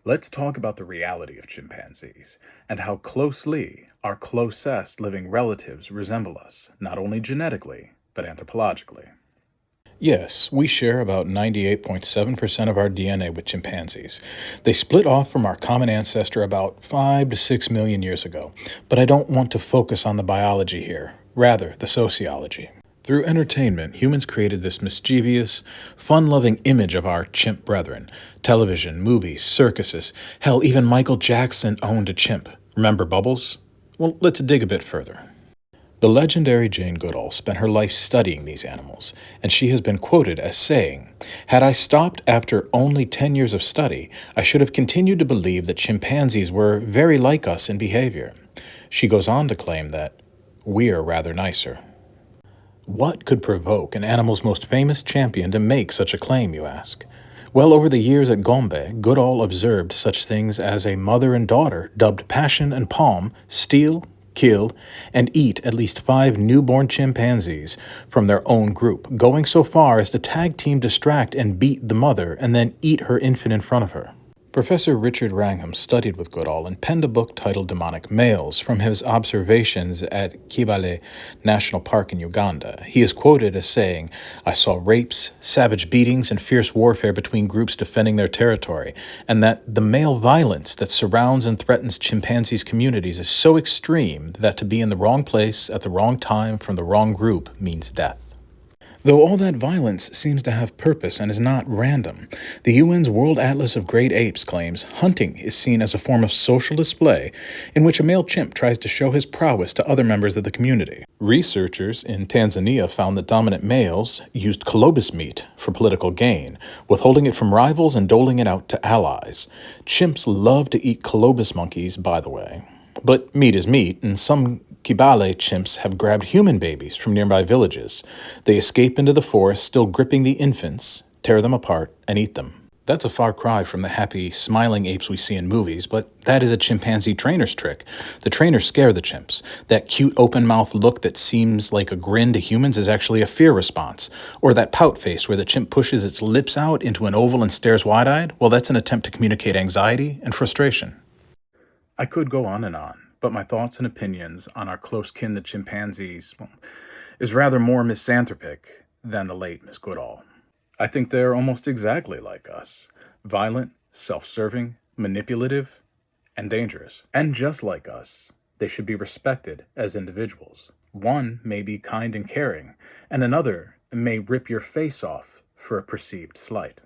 Let's talk about the reality of chimpanzees and how closely our closest living relatives resemble us, not only genetically, but anthropologically. Yes, we share about 98.7% of our DNA with chimpanzees. They split off from our common ancestor about 5 to 6 million years ago, but I don't want to focus on the biology here, rather, the sociology. Through entertainment, humans created this mischievous, fun loving image of our chimp brethren. Television, movies, circuses, hell, even Michael Jackson owned a chimp. Remember Bubbles? Well, let's dig a bit further. The legendary Jane Goodall spent her life studying these animals, and she has been quoted as saying, "Had I stopped after only 10 years of study, I should have continued to believe that chimpanzees were very like us in behavior." She goes on to claim that we're rather nicer. What could provoke an animal's most famous champion to make such a claim, you ask? Well, over the years at Gombe, Goodall observed such things as a mother and daughter dubbed Passion and Palm steal, kill, and eat at least 5 newborn chimpanzees from their own group, going so far as to tag team distract and beat the mother and then eat her infant in front of her. Professor Richard Wrangham studied with Goodall and penned a book titled Demonic Males from his observations at Kibale National Park in Uganda. He is quoted as saying, "I saw rapes, savage beatings, and fierce warfare between groups defending their territory, and that the male violence that surrounds and threatens chimpanzees' communities is so extreme that to be in the wrong place at the wrong time from the wrong group means death." Though all that violence seems to have purpose and is not random, the UN's World Atlas of Great Apes claims hunting is seen as a form of social display in which a male chimp tries to show his prowess to other members of the community. Researchers in Tanzania found that dominant males used colobus meat for political gain, withholding it from rivals and doling it out to allies. Chimps love to eat colobus monkeys, by the way. But meat is meat, and some Kibale chimps have grabbed human babies from nearby villages. They escape into the forest, still gripping the infants, tear them apart, and eat them. That's a far cry from the happy, smiling apes we see in movies, but that is a chimpanzee trainer's trick. The trainers scare the chimps. That cute open-mouthed look that seems like a grin to humans is actually a fear response. Or that pout face where the chimp pushes its lips out into an oval and stares wide-eyed, well, that's an attempt to communicate anxiety and frustration. I could go on, but my thoughts and opinions on our close kin, the chimpanzees, is rather more misanthropic than the late Miss Goodall. I think they're almost exactly like us: violent, self serving, manipulative, and dangerous. And just like us, they should be respected as individuals. One may be kind and caring, and another may rip your face off for a perceived slight.